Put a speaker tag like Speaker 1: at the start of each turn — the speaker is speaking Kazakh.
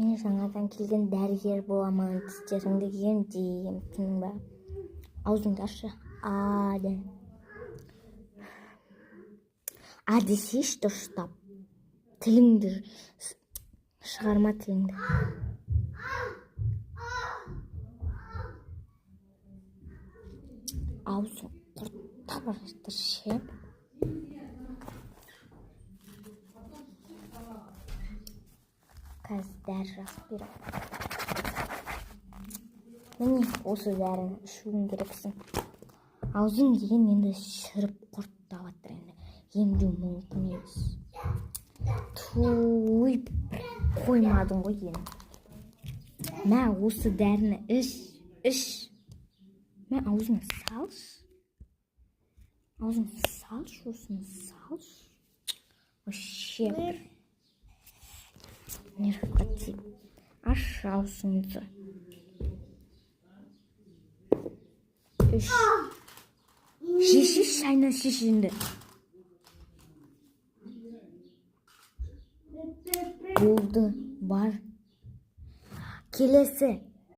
Speaker 1: Мен жаңадан келген дәрігер боламын, тістеріңді емдеймін, түсіндің ба? Аузыңды ашшы. А де. А десейші дұрыстап. Тіліңді шығарма, тіліңді. Аузың құрттап бара жатыр ше. Қазір дәрі жазып беремін. Міне осы дәріні ішуің керексің. Аузың деген енді шіріп құрттап жатыр, енді емдеу мүмкін емес. Туй, бір қоймадың ғой енді. Мә, осы дәріні іш. Мә, аузыңа салшы. Аузыңа салшы, осыны салшы. Вообще бір. Нервқатив. Аш аузыңды. Үш. Шешіш, шайна шешінді. Болды, бар. Келесі.